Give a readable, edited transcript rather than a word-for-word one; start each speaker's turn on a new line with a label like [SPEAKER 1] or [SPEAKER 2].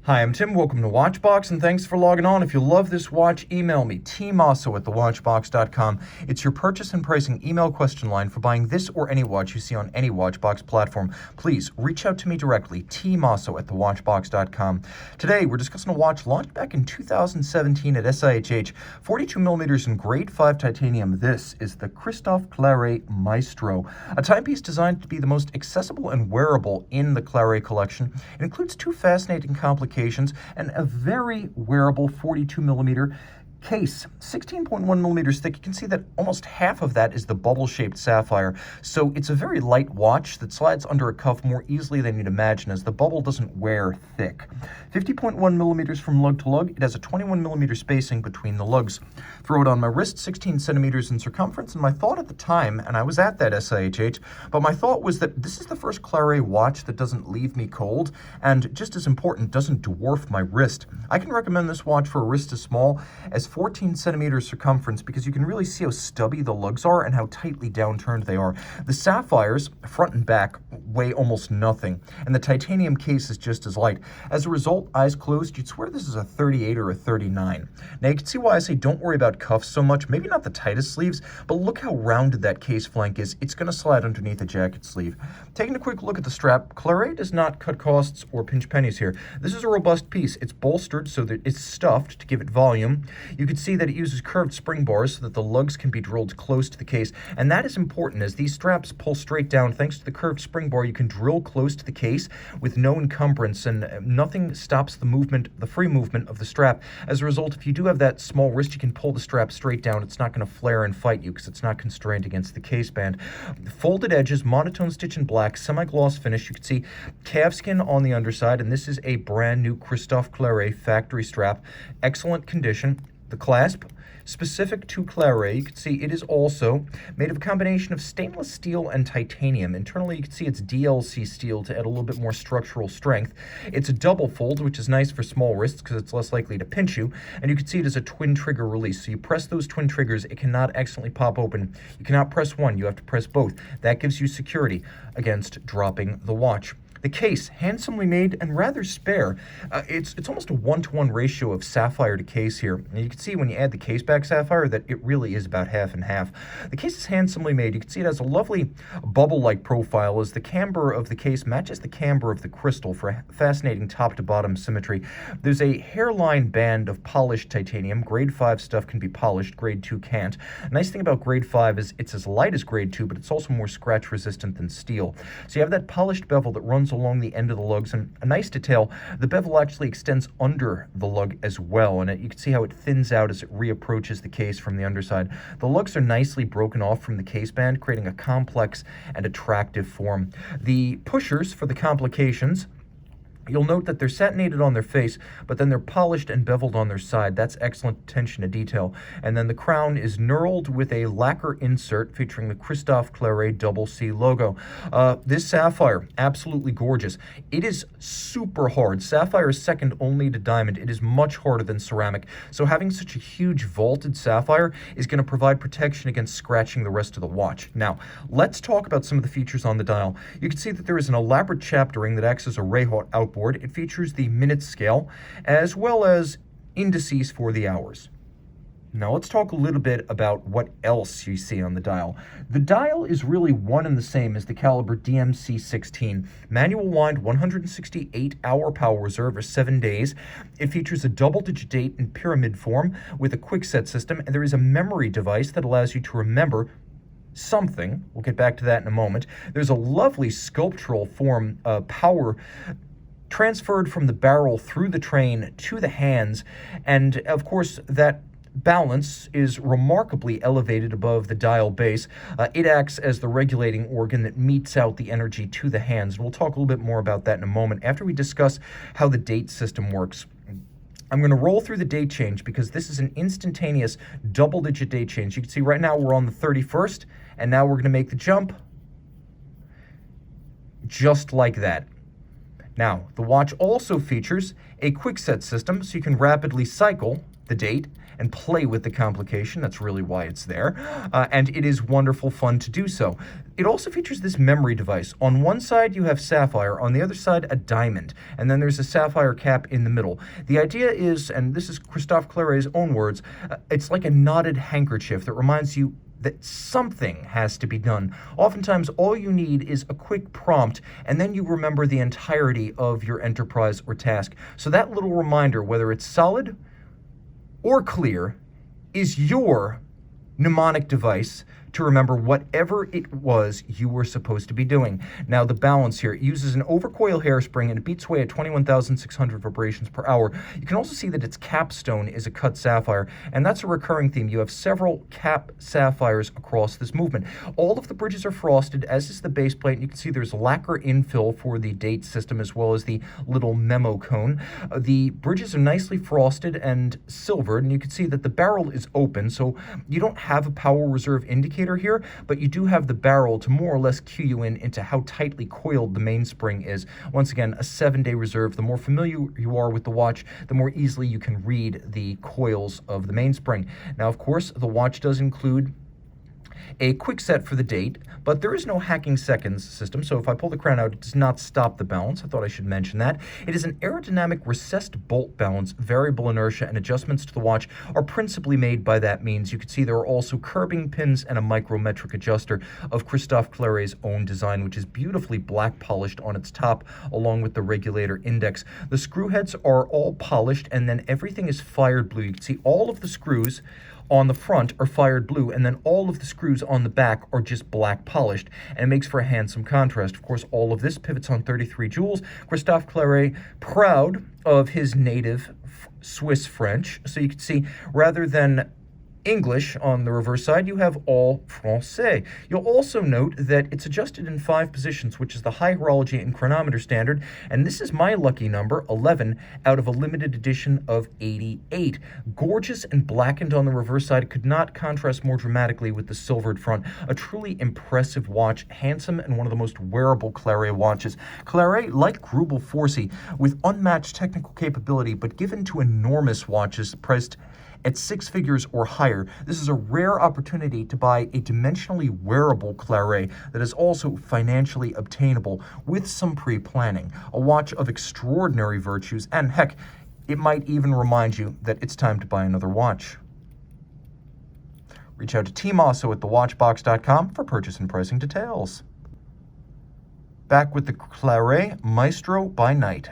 [SPEAKER 1] Hi, I'm Tim. Welcome to Watchbox, and thanks for logging on. If you love this watch, email me, tmosso at thewatchbox.com. It's your purchase and pricing email question line for buying this or any watch you see on any Watchbox platform. Please reach out to me directly, tmosso at thewatchbox.com. Today, we're discussing a watch launched back in 2017 at SIHH, 42 millimeters in grade 5 titanium. This is the Christophe Claret Maestro, a timepiece designed to be the most accessible and wearable in the Claret collection. It includes two fascinating complications and a very wearable 42 millimeter case, 16.1 millimeters thick. You can see that almost half of that is the bubble-shaped sapphire. So it's a very light watch that slides under a cuff more easily than you'd imagine, as the bubble doesn't wear thick. 50.1 millimeters from lug to lug. It has a 21 millimeter spacing between the lugs. Throw it on my wrist, 16 centimeters in circumference, and my thought at the time, and I was at that SIHH, but my thought was that this is the first Claret watch that doesn't leave me cold, and just as important, doesn't dwarf my wrist. I can recommend this watch for a wrist as small as 14 centimeters circumference, because you can really see how stubby the lugs are and how tightly downturned they are. The sapphires, front and back, weigh almost nothing, and the titanium case is just as light. As a result, eyes closed, you'd swear this is a 38 or a 39. Now you can see why I say don't worry about cuffs so much, maybe not the tightest sleeves, but look how rounded that case flank is. It's going to slide underneath the jacket sleeve. Taking a quick look at the strap, Claret does not cut costs or pinch pennies here. This is a robust piece. It's bolstered so that it's stuffed to give it volume. You can see that it uses curved spring bars so that the lugs can be drilled close to the case, and that is important as these straps pull straight down. Thanks to the curved spring bar, you can drill close to the case with no encumbrance, and nothing stops the free movement of the strap. As a result, if you do have that small wrist, you can pull the strap straight down. It's not going to flare and fight you because it's not constrained against the case band. Folded edges, monotone stitch in black, semi-gloss finish. You can see calfskin on the underside, and this is a brand new Christophe Claret factory strap. Excellent condition. The clasp, specific to Claret, you can see it is also made of a combination of stainless steel and titanium. Internally, you can see it's DLC steel to add a little bit more structural strength. It's a double fold, which is nice for small wrists because it's less likely to pinch you. And you can see it is a twin trigger release. So you press those twin triggers, it cannot accidentally pop open. You cannot press one, you have to press both. That gives you security against dropping the watch. The case, handsomely made and rather spare. It's almost a 1-to-1 ratio of sapphire to case here. And you can see when you add the case back sapphire that it really is about half and half. The case is handsomely made. You can see it has a lovely bubble-like profile as the camber of the case matches the camber of the crystal for fascinating top-to-bottom symmetry. There's a hairline band of polished titanium. Grade 5 stuff can be polished, grade 2 can't. Nice thing about grade 5 is it's as light as grade 2, but it's also more scratch-resistant than steel. So you have that polished bevel that runs along the end of the lugs, and a nice detail, the bevel actually extends under the lug as well, and you can see how it thins out as it reapproaches the case from the underside. The lugs are nicely broken off from the case band, creating a complex and attractive form. The pushers for the complications, you'll note that they're satinated on their face, but then they're polished and beveled on their side. That's excellent attention to detail. And then the crown is knurled with a lacquer insert featuring the Christophe Claret double C logo. This sapphire, absolutely gorgeous. It is super hard. Sapphire is second only to diamond. It is much harder than ceramic. So having such a huge vaulted sapphire is going to provide protection against scratching the rest of the watch. Now, let's talk about some of the features on the dial. You can see that there is an elaborate chaptering that acts as a Rayhot outboard. It features the minute scale as well as indices for the hours. Now let's talk a little bit about what else you see on the dial. The dial is really one and the same as the caliber DMC16. Manual wind, 168-hour power reserve or 7 days. It features a double-digit date in pyramid form with a quick set system, and there is a memory device that allows you to remember something. We'll get back to that in a moment. There's a lovely sculptural form, power transferred from the barrel through the train to the hands, and of course that balance is remarkably elevated above the dial base. It acts as the regulating organ that metes out the energy to the hands. We'll talk a little bit more about that in a moment after we discuss how the date system works. I'm going to roll through the date change because this is an instantaneous double-digit date change. You can see right now we're on the 31st, and now we're going to make the jump just like that. Now, the watch also features a quick set system, so you can rapidly cycle the date and play with the complication. That's really why it's there. And it is wonderful fun to do so. It also features this memory device. On one side, you have sapphire. On the other side, a diamond. And then there's a sapphire cap in the middle. The idea is, and this is Christophe Claret's own words, it's like a knotted handkerchief that reminds you that something has to be done. Oftentimes, all you need is a quick prompt, and then you remember the entirety of your enterprise or task. So that little reminder, whether it's solid or clear, is your mnemonic device to remember whatever it was you were supposed to be doing. Now, the balance here, it uses an overcoil hairspring and it beats away at 21,600 vibrations per hour. You can also see that its capstone is a cut sapphire, and that's a recurring theme. You have several cap sapphires across this movement. All of the bridges are frosted, as is the base plate. You can see there's lacquer infill for the date system as well as the little memo cone. The bridges are nicely frosted and silvered, and you can see that the barrel is open, so you don't have a power reserve indicator here, but you do have the barrel to more or less cue you into how tightly coiled the mainspring is. Once again, a 7-day reserve. The more familiar you are with the watch, the more easily you can read the coils of the mainspring. Now, of course, the watch does include a quick set for the date, but there is no hacking seconds system, so if I pull the crown out, it does not stop the balance. I thought I should mention that. It is an aerodynamic recessed bolt balance. Variable inertia and adjustments to the watch are principally made by that means. You can see there are also curbing pins and a micrometric adjuster of Christophe Claret's own design, which is beautifully black polished on its top, along with the regulator index. The screw heads are all polished, and then everything is fired blue. You can see all of the screws on the front are fired blue, and then all of the screws on the back are just black polished, and it makes for a handsome contrast. Of course, all of this pivots on 33 joules. Christophe Claret, proud of his native Swiss French. So you can see, rather than English on the reverse side, you have all Francais. You'll also note that it's adjusted in 5 positions, which is the high horology and chronometer standard, and this is my lucky number, 11, out of a limited edition of 88. Gorgeous and blackened on the reverse side, could not contrast more dramatically with the silvered front. A truly impressive watch, handsome, and one of the most wearable Claret watches. Claret, like Greubel Forsey, with unmatched technical capability, but given to enormous watches priced at 6 figures or higher. This is a rare opportunity to buy a dimensionally wearable Claret that is also financially obtainable with some pre-planning. A watch of extraordinary virtues, and heck, it might even remind you that it's time to buy another watch. Reach out to Tim Mosso at thewatchbox.com for purchase and pricing details. Back with the Claret Maestro by night.